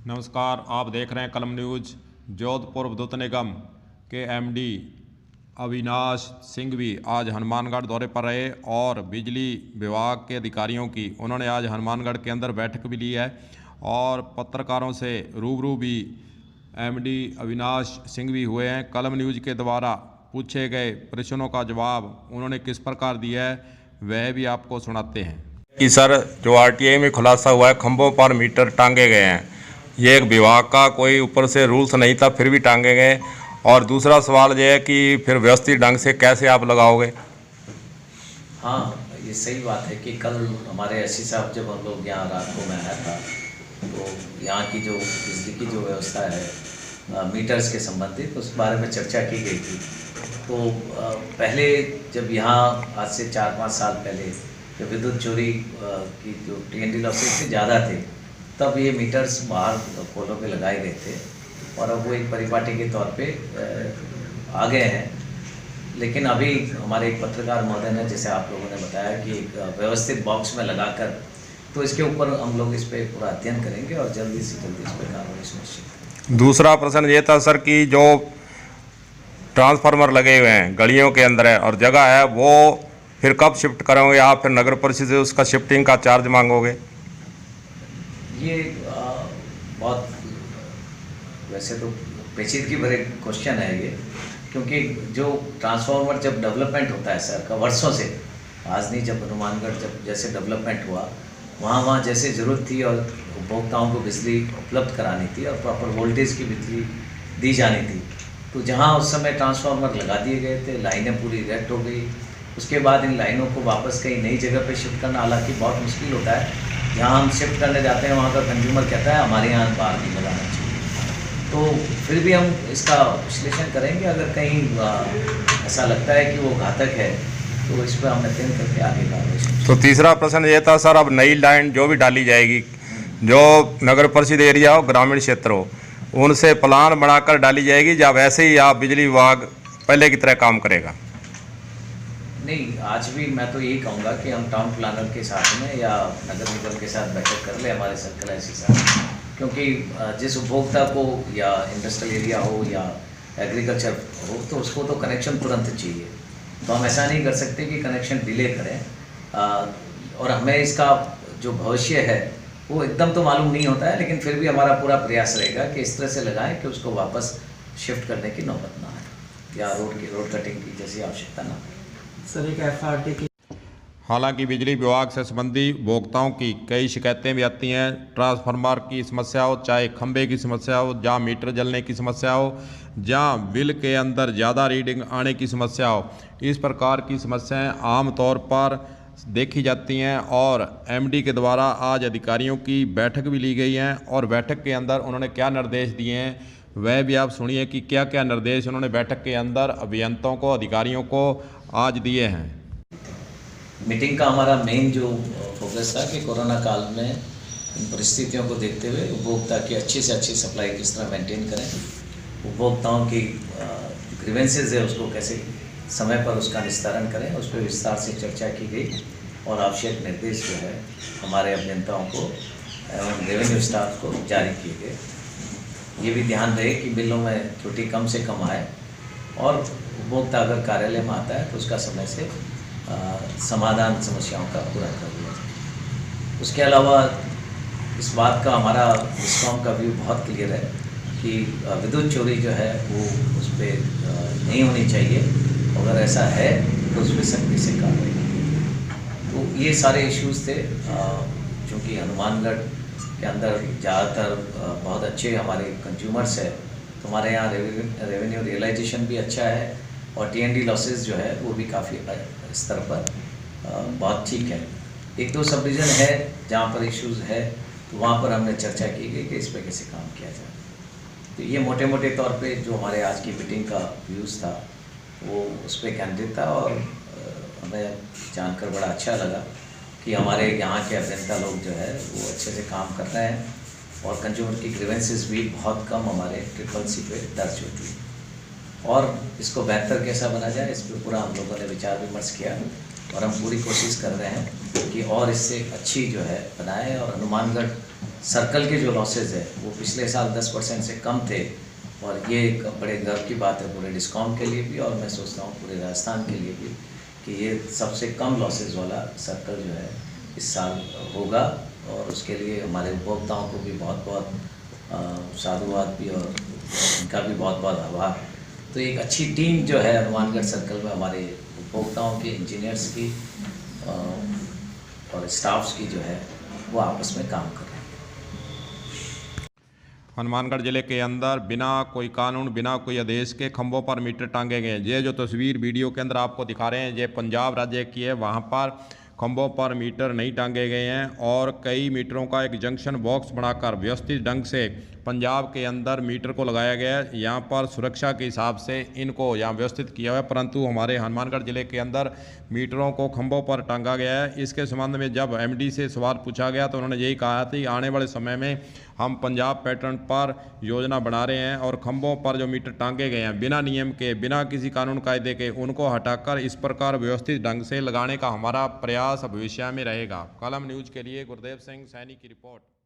नमस्कार, आप देख रहे हैं कलम न्यूज। जोधपुर विद्युत निगम के एमडी अविनाश सिंघवी आज हनुमानगढ़ दौरे पर रहे और बिजली विभाग के अधिकारियों की उन्होंने आज हनुमानगढ़ के अंदर बैठक भी ली है और पत्रकारों से रूबरू भी एमडी अविनाश सिंघवी हुए हैं। कलम न्यूज के द्वारा पूछे गए प्रश्नों का जवाब उन्होंने किस प्रकार दिया है वह भी आपको सुनाते हैं कि सर, जो आरटीआई में खुलासा हुआ है खंभों पर मीटर टांगे गए हैं, ये एक विभाग का कोई ऊपर से रूल्स नहीं था फिर भी टांगे गए। और दूसरा सवाल ये है कि फिर व्यवस्थित ढंग से कैसे आप लगाओगे? हाँ, ये सही बात है कि कल हमारे एससी साहब जब हम लोग यहाँ रात को में आया था तो यहाँ की जो बिजली की जो व्यवस्था है मीटर्स के संबंधित उस बारे में चर्चा की गई थी। तो पहले जब यहाँ आज से 4-5 साल पहले जब विद्युत चोरी की जो TND लॉसेस थे ज़्यादा थे, तब ये मीटर्स बाहर पोलों पे लगाए गए थे और अब वो एक परिपाटी के तौर पे आ गए हैं। लेकिन अभी हमारे एक पत्रकार महोदय ने, जैसे आप लोगों ने बताया, कि एक व्यवस्थित बॉक्स में लगाकर, तो इसके ऊपर हम लोग इस पर पूरा अध्ययन करेंगे और जल्दी से जल्दी इस पर कार्रवाई सुनिश्चित। दूसरा प्रश्न ये था सर कि जो ट्रांसफार्मर लगे हुए हैं गलियों के अंदर है और जगह है, वो फिर कब शिफ्ट करोगे आप? फिर नगर परिषद से उसका शिफ्टिंग का चार्ज मांगोगे? ये बहुत वैसे तो पेचीदगी भरे क्वेश्चन है ये, क्योंकि जो ट्रांसफार्मर जब डेवलपमेंट होता है सर का वर्षों से, आज नहीं, जब हनुमानगढ़ जब जैसे डेवलपमेंट हुआ वहाँ जैसे ज़रूरत थी और उपभोक्ताओं को बिजली उपलब्ध करानी थी और प्रॉपर वोल्टेज की बिजली दी जानी थी, तो जहाँ उस समय ट्रांसफार्मर लगा दिए गए थे, लाइनें पूरी इरेक्ट हो गई। उसके बाद इन लाइनों को वापस कहीं नई जगह पे शिफ्ट करना हालांकि बहुत मुश्किल होता है। जहाँ हम शिफ्ट करने जाते हैं वहाँ का कंज्यूमर कहता है हमारे यहाँ बाहर नहीं लगाना चाहिए। तो फिर भी हम इसका विश्लेषण करेंगे, अगर कहीं ऐसा लगता है कि वो घातक है तो इस पर हम अध्ययन करके आगे कार्रवाई। तो तीसरा प्रश्न ये था सर, अब नई लाइन जो भी डाली जाएगी, जो नगर परिषद एरिया हो, ग्रामीण क्षेत्र हो, उनसे प्लान बनाकर डाली जाएगी या वैसे ही आप बिजली विभाग पहले की तरह काम करेगा? नहीं, आज भी मैं तो यही कहूँगा कि हम टाउन प्लानर के साथ में या नगर निगम के साथ बैठक कर ले, हमारे सर्कल ऐसे साथ, क्योंकि जिस उपभोक्ता को या इंडस्ट्रियल एरिया हो या एग्रीकल्चर हो तो उसको तो कनेक्शन तुरंत चाहिए। तो हम ऐसा नहीं कर सकते कि कनेक्शन डिले करें और हमें इसका जो भविष्य है वो एकदम तो मालूम नहीं होता है, लेकिन फिर भी हमारा पूरा प्रयास रहेगा कि इस तरह से लगाएं कि उसको वापस शिफ्ट करने की नौबत ना आए या रोड कटिंग की जैसी आवश्यकता ना आए। सर, एक FRT की हालांकि बिजली विभाग से संबंधी उपभोक्ताओं की कई शिकायतें भी आती हैं। ट्रांसफार्मर की समस्या हो, चाहे खंभे की समस्या हो, जहाँ मीटर जलने की समस्या हो, जहाँ बिल के अंदर ज़्यादा रीडिंग आने की समस्या हो, इस प्रकार की समस्याएं आमतौर पर देखी जाती हैं और एमडी के द्वारा आज अधिकारियों की बैठक भी ली गई है और बैठक के अंदर उन्होंने क्या निर्देश दिए हैं वह भी आप सुनिए कि क्या क्या निर्देश उन्होंने बैठक के अंदर अभियंताओं को, अधिकारियों को आज दिए हैं। मीटिंग का हमारा मेन जो फोकस था कि कोरोना काल में इन परिस्थितियों को देखते हुए उपभोक्ता की अच्छी से अच्छी सप्लाई किस तरह मेंटेन करें, उपभोक्ताओं की ग्रीवेंसेज है उसको कैसे समय पर उसका निस्तारण करें, उस पर विस्तार से चर्चा की गई और आवश्यक निर्देश जो है हमारे अभियंताओं को एवं रेवेन्यू स्टाफ को जारी किए गए। ये भी ध्यान रहे कि बिलों में त्रुटि कम से कम आए और उपभोक्ता अगर कार्यालय में आता है तो उसका समय से समाधान समस्याओं का पूरा कर दिया जाए। उसके अलावा इस बात का हमारा डिस्कॉम का व्यू बहुत क्लियर है कि विद्युत चोरी जो है वो उस पर नहीं होनी चाहिए, अगर ऐसा है तो उस पर सख्ती से कार्रवाई की। तो ये सारे इश्यूज़ थे। चूँकि हनुमानगढ़ के अंदर ज़्यादातर बहुत अच्छे हमारे कंज्यूमर्स है, तो हमारे यहाँ रेवेन्यू रियलाइजेशन भी अच्छा है और TND लॉसेस जो है वो भी काफ़ी स्तर पर बहुत ठीक है। 1-2 सब डिवीज़न है जहाँ पर इश्यूज़ है, तो वहाँ पर हमने चर्चा की गई कि इस पर कैसे काम किया जाए। तो ये मोटे मोटे तौर पे जो हमारे आज की मीटिंग का व्यूज़ था वो उस पर केंद्रित था और हमें जानकर बड़ा अच्छा लगा कि हमारे यहाँ के अभियंता लोग जो है वो अच्छे से काम कर रहे हैं और कंज्यूमर की ग्रीवेंसेस भी बहुत कम हमारे CCC पे दर्ज होती है। और इसको बेहतर कैसा बना जाए इस पर पूरा हम लोगों ने विचार विमर्श किया और हम पूरी कोशिश कर रहे हैं कि और इससे अच्छी जो है बनाएं और हनुमानगढ़ सर्कल के जो लॉसेज है वो पिछले साल 10% से कम थे, और ये एक बड़े गर्व की बात है पूरे डिस्काउंट के लिए भी, और मैं सोचता हूँ पूरे राजस्थान के लिए भी कि ये सबसे कम लॉसेज वाला सर्कल जो है इस साल होगा। और उसके लिए हमारे उपभोक्ताओं को भी बहुत बहुत साधुवाद भी, और उनका भी बहुत बहुत आभार। तो एक अच्छी टीम जो है हनुमानगढ़ सर्कल में हमारे उपभोक्ताओं की, इंजीनियर्स की और स्टाफ्स की जो है वो आपस में काम कर रहे हैं। हनुमानगढ़ जिले के अंदर बिना कोई कानून, बिना कोई आदेश के खंभों पर मीटर टांगे गए हैं। ये जो तस्वीर वीडियो के अंदर आपको दिखा रहे हैं, ये पंजाब राज्य की है। वहाँ पर खंभों पर मीटर नहीं टांगे गए हैं और कई मीटरों का एक जंक्शन बॉक्स बनाकर व्यवस्थित ढंग से पंजाब के अंदर मीटर को लगाया गया है। यहाँ पर सुरक्षा के हिसाब से इनको यहाँ व्यवस्थित किया हुआ है, परंतु हमारे हनुमानगढ़ जिले के अंदर मीटरों को खंभों पर टांगा गया है। इसके संबंध में जब एमडी से सवाल पूछा गया तो उन्होंने यही कहा था कि आने वाले समय में हम पंजाब पैटर्न पर योजना बना रहे हैं और खंभों पर जो मीटर टांगे गए हैं बिना नियम के, बिना किसी कानून कायदे के, उनको हटाकर इस प्रकार व्यवस्थित ढंग से लगाने का हमारा प्रयास भविष्य में रहेगा। कलम न्यूज़ के लिए गुरदेव सिंह सैनी की रिपोर्ट।